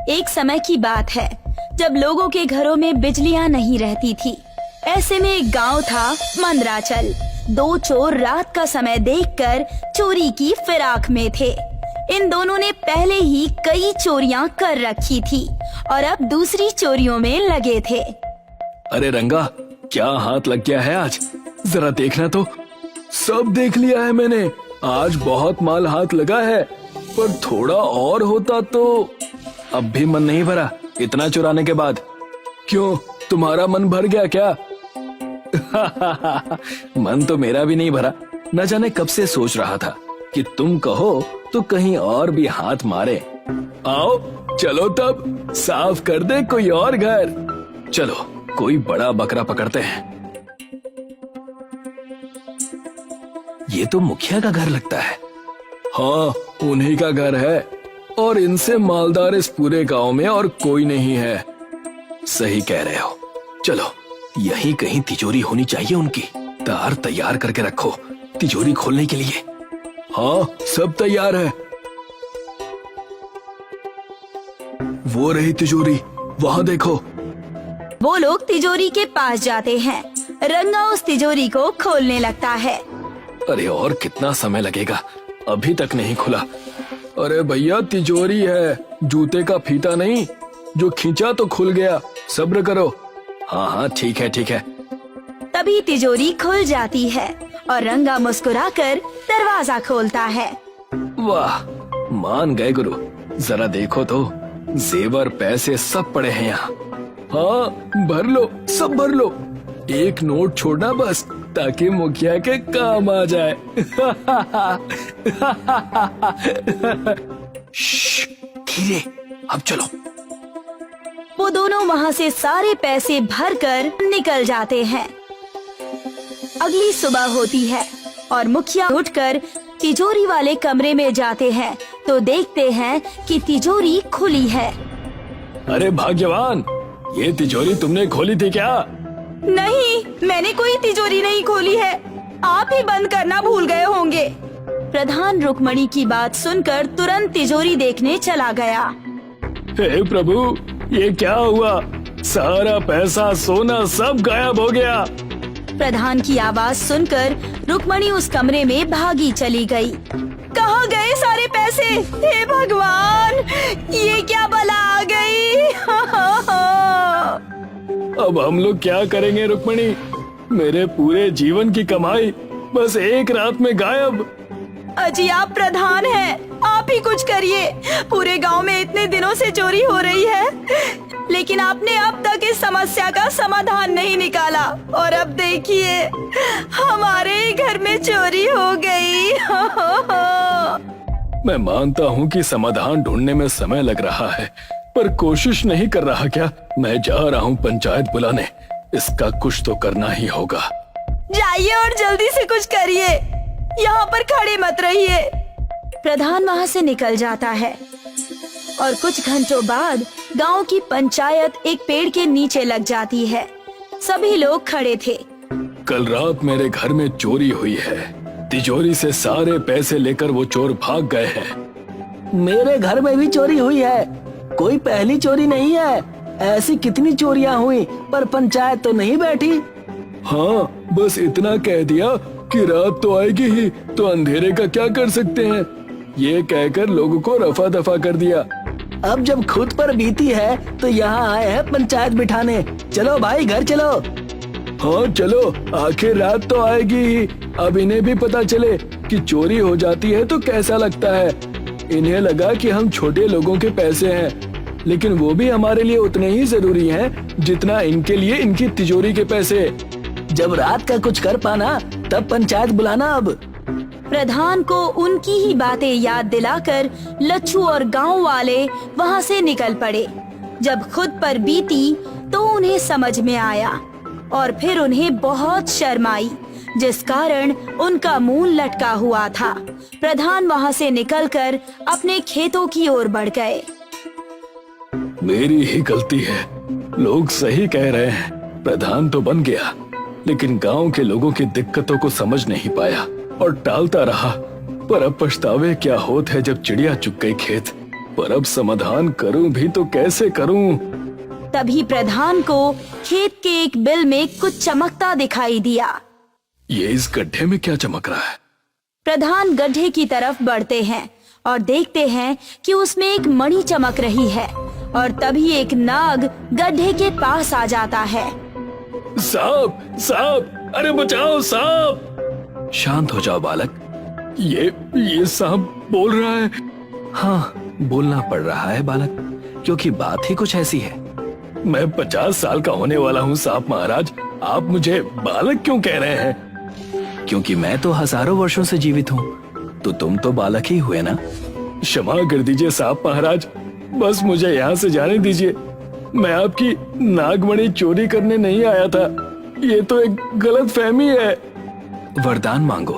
एक समय की बात है जब लोगों के घरों में बिजलियां नहीं रहती थी। ऐसे में एक गांव था मंदराचल। दो चोर रात का समय देखकर चोरी की फिराक में थे। इन दोनों ने पहले ही कई चोरियां कर रखी थी और अब दूसरी चोरियों में लगे थे। अरे रंगा, क्या हाथ लग गया है आज? जरा देखना तो। सब देख लिया है मैंने, आज बहुत माल हाथ लगा है, पर थोड़ा और होता तो। अब भी मन नहीं भरा इतना चुराने के बाद? क्यों, तुम्हारा मन भर गया क्या? मन तो मेरा भी नहीं भरा। न जाने कब से सोच रहा था कि तुम कहो तो कहीं और भी हाथ मारे। आओ चलो तब साफ कर दे कोई और घर। चलो कोई बड़ा बकरा पकड़ते हैं। ये तो मुखिया का घर लगता है। हाँ, उन्हीं का घर है और इनसे मालदार इस पूरे गांव में और कोई नहीं है। सही कह रहे हो। चलो यहीं कहीं तिजोरी होनी चाहिए उनकी। तार तैयार करके रखो तिजोरी खोलने के लिए। हाँ, सब तैयार है। वो रही तिजोरी, वहाँ देखो। वो लोग तिजोरी के पास जाते हैं। रंगा उस तिजोरी को खोलने लगता है। अरे और कितना समय लगेगा, अभी तक नहीं खुला। अरे भैया तिजोरी है, जूते का फीता नहीं, जो खींचा तो खुल गया। सब्र करो। हाँ हाँ ठीक है ठीक है। तभी तिजोरी खुल जाती है और रंगा मुस्कुराकर दरवाजा खोलता है। वाह, मान गए गुरु। जरा देखो तो, जेवर पैसे सब पड़े हैं यहाँ। हाँ भर लो, सब भर लो। एक नोट छोड़ना बस, ताकि मुखिया के काम आ जाए। धीरे, अब चलो। वो दोनों वहाँ से सारे पैसे भरकर निकल जाते हैं। अगली सुबह होती है और मुखिया उठकर तिजोरी वाले कमरे में जाते हैं तो देखते हैं कि तिजोरी खुली है। अरे भाग्यवान, ये तिजोरी तुमने खोली थी क्या? नहीं, मैंने कोई तिजोरी नहीं खोली है। आप ही बंद करना भूल गए होंगे। प्रधान रुक्मणी की बात सुनकर तुरंत तिजोरी देखने चला गया। हे प्रभु, ये क्या हुआ? सारा पैसा सोना सब गायब हो गया। प्रधान की आवाज सुनकर रुक्मणी उस कमरे में भागी चली गई। कहाँ गए सारे पैसे? हे भगवान, ये क्या बला आ गई? अब हम लोग क्या करेंगे रुक्मणी? मेरे पूरे जीवन की कमाई बस एक रात में गायब। अजी आप प्रधान हैं, आप ही कुछ करिए। पूरे गांव में इतने दिनों से चोरी हो रही है, लेकिन आपने अब तक इस समस्या का समाधान नहीं निकाला और अब देखिए हमारे ही घर में चोरी हो गई। मैं मानता हूँ कि समाधान ढूंढने में समय लग रहा है, पर कोशिश नहीं कर रहा क्या? मैं जा रहा हूँ पंचायत बुलाने। इसका कुछ तो करना ही होगा। जाइए और जल्दी से कुछ करिए, यहाँ पर खड़े मत रहिए। प्रधान वहाँ से निकल जाता है और कुछ घंटों बाद गांव की पंचायत एक पेड़ के नीचे लग जाती है। सभी लोग खड़े थे। कल रात मेरे घर में चोरी हुई है। तिजोरी से सारे पैसे लेकर वो चोर भाग गए हैं। मेरे घर में भी चोरी हुई है। कोई पहली चोरी नहीं है। ऐसी कितनी चोरियां हुई, पर पंचायत तो नहीं बैठी। हाँ, बस इतना कह दिया कि रात तो आएगी ही, तो अंधेरे का क्या कर सकते हैं। ये कहकर लोगों को रफा दफा कर दिया। अब जब खुद पर बीती है तो यहाँ आए हैं पंचायत बिठाने। चलो भाई घर चलो। हाँ चलो, आखिर रात तो आएगी ही। अब इन्हें भी पता चले कि चोरी हो जाती है तो कैसा लगता है। इन्हें लगा कि हम छोटे लोगों के पैसे हैं, लेकिन वो भी हमारे लिए उतने ही जरूरी हैं जितना इनके लिए इनकी तिजोरी के पैसे। जब रात का कुछ कर पाना तब पंचायत बुलाना। अब प्रधान को उनकी ही बातें याद दिलाकर लच्छू और गांव वाले वहां से निकल पड़े। जब खुद पर बीती तो उन्हें समझ में आया और फिर उन्हें बहुत शर्म आई, जिस कारण उनका मुंह लटका हुआ था। प्रधान वहां से निकलकर अपने खेतों की ओर बढ़ गए। मेरी ही गलती है, लोग सही कह रहे हैं। प्रधान तो बन गया, लेकिन गांव के लोगों की दिक्कतों को समझ नहीं पाया और टालता रहा। पर अब पछतावे क्या होत है जब चिड़िया चुग गई खेत। पर अब समाधान करूं भी तो कैसे करूं? तभी प्रधान को खेत के एक बिल में कुछ चमकता दिखाई दिया। ये इस गड्ढे में क्या चमक रहा है? प्रधान गड्ढे की तरफ बढ़ते हैं और देखते हैं कि उसमें एक मणि चमक रही है और तभी एक नाग गड्ढे के पास आ जाता है। सांप, सांप, अरे बचाओ सांप! शांत हो जाओ बालक, ये सांप बोल रहा है। हाँ, बोलना पड़ रहा है बालक, क्योंकि बात ही कुछ ऐसी है। मैं 50 साल का होने वाला हूँ सांप महाराज, आप मुझे बालक क्यों कह रहे हैं? क्योंकि मैं तो हजारों वर्षों से जीवित हूँ, तो तुम तो बालक ही हुए ना। क्षमा कर दीजिए सांप महाराज, बस मुझे यहाँ से जाने दीजिए। मैं आपकी नागमणि चोरी करने नहीं आया था, ये तो एक गलत फहमी है। वरदान मांगो।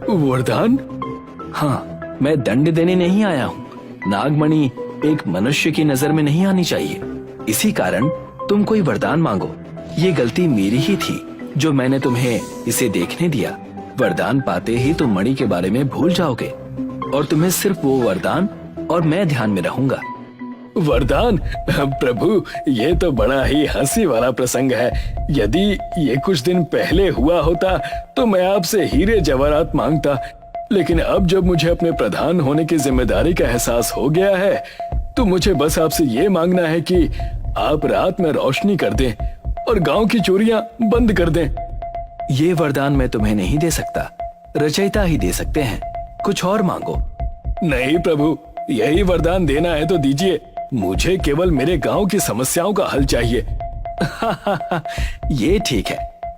वरदान? हाँ, मैं दंड देने नहीं आया हूँ। नागमणि एक मनुष्य की नजर में नहीं आनी चाहिए, इसी कारण तुम कोई वरदान मांगो। ये गलती मेरी ही थी जो मैंने तुम्हें इसे देखने दिया। वरदान पाते ही तुम मणि के बारे में भूल जाओगे और तुम्हें सिर्फ वो वरदान और मैं ध्यान में रहूंगा। वरदान? प्रभु, ये तो बड़ा ही हंसी वाला प्रसंग है। यदि ये कुछ दिन पहले हुआ होता तो मैं आपसे हीरे जवाहरात मांगता, लेकिन अब जब मुझे अपने प्रधान होने की जिम्मेदारी का एहसास हो गया है तो मुझे बस आपसे ये मांगना है कि आप रात में रोशनी कर दें और गांव की चोरियां बंद कर दें। ये वरदान मैं तुम्हें नहीं दे सकता, रचयिता ही दे सकते हैं। कुछ और मांगो। नहीं प्रभु, यही वरदान देना है तो दीजिए। मुझे केवल मेरे गांव की समस्याओं का हल चाहिए। ये ठीक है,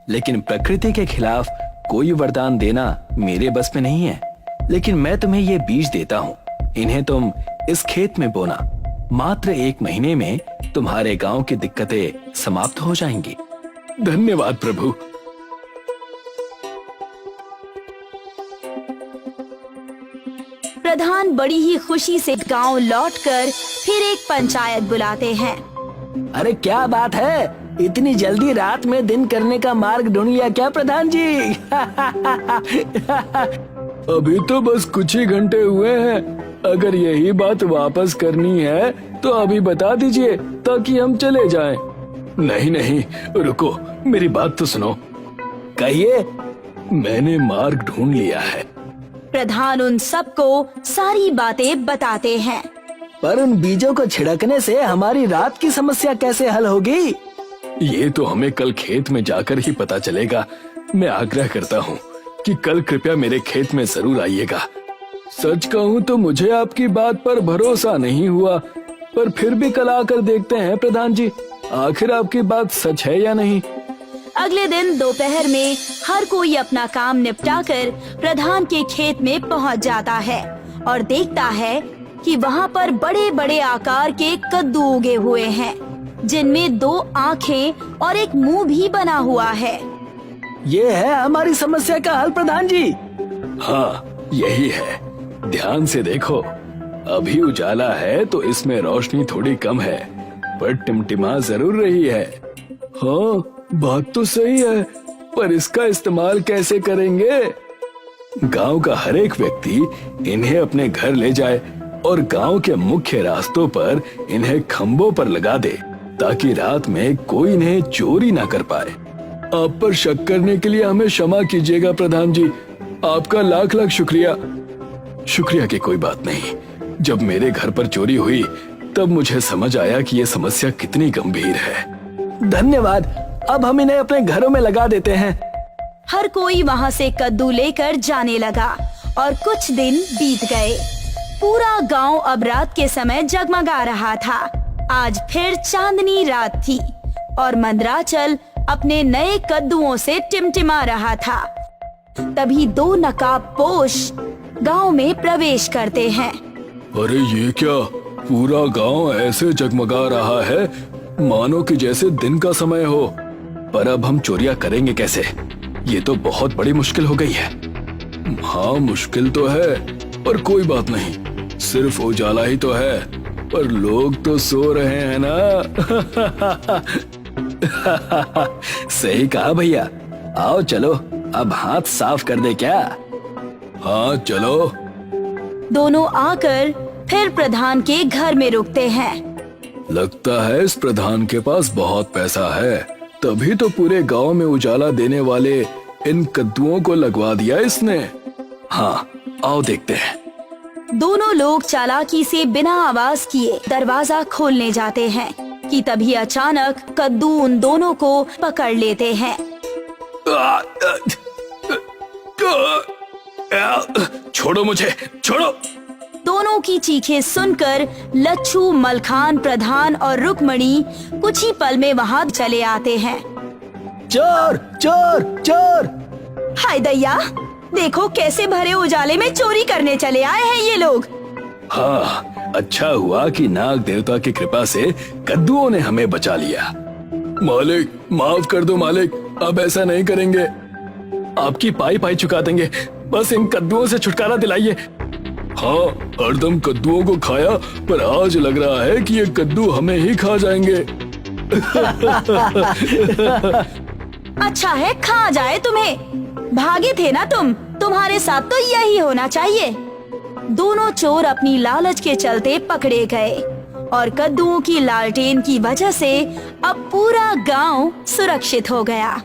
लेकिन प्रकृति के खिलाफ कोई वरदान देना मेरे बस में नहीं है। लेकिन मैं तुम्हें ये बीज देता हूँ, इन्हें तुम इस खेत में बोना। मात्र 1 महीने में तुम्हारे गांव की दिक्कतें समाप्त हो जाएंगी। धन्यवाद प्रभु। प्रधान बड़ी ही खुशी से गांव लौटकर फिर एक पंचायत बुलाते हैं। अरे क्या बात है, इतनी जल्दी रात में दिन करने का मार्ग ढूंढ लिया क्या प्रधान जी? अभी तो बस कुछ ही घंटे हुए हैं। अगर यही बात वापस करनी है तो अभी बता दीजिए ताकि हम चले जाएं। नहीं नहीं, रुको, मेरी बात तो सुनो। कहिए। मैंने मार्ग ढूंढ लिया है। प्रधान उन सबको सारी बातें बताते हैं। पर उन बीजों को छिड़कने से हमारी रात की समस्या कैसे हल होगी? ये तो हमें कल खेत में जाकर ही पता चलेगा। मैं आग्रह करता हूँ कि कल कृपया मेरे खेत में जरूर आइएगा। सच कहूँ तो मुझे आपकी बात पर भरोसा नहीं हुआ, पर फिर भी कल आकर देखते हैं प्रधान जी, आखिर आपकी बात सच है या नहीं। अगले दिन दोपहर में हर कोई अपना काम निपटाकर प्रधान के खेत में पहुंच जाता है और देखता है कि वहां पर बड़े बड़े आकार के कद्दू उगे हुए हैं, जिनमें 2 आँखें और एक मुंह भी बना हुआ है। ये है हमारी समस्या का हल प्रधान जी। हाँ, यही है। ध्यान से देखो, अभी उजाला है तो इसमें रोशनी थोड़ी कम है, पर टिमटिमा जरूर रही है। हाँ, बात तो सही है, पर इसका इस्तेमाल कैसे करेंगे? गांव का हर एक व्यक्ति इन्हें अपने घर ले जाए और गांव के मुख्य रास्तों पर इन्हें खंभों पर लगा दे, ताकि रात में कोई इन्हें चोरी ना कर पाए। आप पर शक करने के लिए हमें क्षमा कीजिएगा प्रधान जी, आपका लाख लाख शुक्रिया। शुक्रिया की कोई बात नहीं। जब मेरे घर पर चोरी हुई तब मुझे समझ आया कि ये समस्या कितनी गंभीर है। धन्यवाद, अब हम इन्हें अपने घरों में लगा देते हैं। हर कोई वहाँ से कद्दू लेकर जाने लगा और कुछ दिन बीत गए। पूरा गांव अब रात के समय जगमगा रहा था। आज फिर चांदनी रात थी और मंदराचल अपने नए कद्दुओं से टिमटिमा रहा था। तभी 2 नकाबपोश गांव में प्रवेश करते हैं। अरे ये क्या, पूरा गांव ऐसे जगमगा रहा है मानो कि जैसे दिन का समय हो। पर अब हम चोरियां करेंगे कैसे? ये तो बहुत बड़ी मुश्किल हो गई है। हाँ, मुश्किल तो है, पर कोई बात नहीं, सिर्फ उजाला ही तो है, पर लोग तो सो रहे हैं ना। सही कहा भैया। आओ चलो, अब हाथ साफ कर दे क्या? हाँ चलो। दोनों आकर फिर प्रधान के घर में रुकते हैं। लगता है इस प्रधान के पास बहुत पैसा है, तभी तो पूरे गांव में उजाला देने वाले इन कद्दुओं को लगवा दिया इसने। हाँ, आओ देखते हैं। दोनों लोग चालाकी से बिना आवाज किए दरवाजा खोलने जाते हैं कि तभी अचानक कद्दू उन दोनों को पकड़ लेते हैं। छोड़ो मुझे, छोड़ो। दोनों की चीखें सुनकर लच्छू, मलखान, प्रधान और रुक्मणी कुछ ही पल में वहां चले आते हैं। चोर चोर चोर! हाय दैया, देखो कैसे भरे उजाले में चोरी करने चले आए हैं ये लोग। हाँ, अच्छा हुआ कि नाग देवता की कृपा से कद्दुओं ने हमें बचा लिया। मालिक, माफ कर दो मालिक, अब ऐसा नहीं करेंगे। आपकी पाई पाई चुका देंगे, बस इन कद्दुओं से छुटकारा दिलाइए। हाँ, हरदम कद्दुओं को खाया, पर आज लग रहा है कि ये कद्दू हमें ही खा जाएंगे। अच्छा है, खा जाए तुम्हें। भागे थे ना तुम, तुम्हारे साथ तो यही होना चाहिए। दोनों चोर अपनी लालच के चलते पकड़े गए और कद्दुओं की लालटेन की वजह से अब पूरा गांव सुरक्षित हो गया।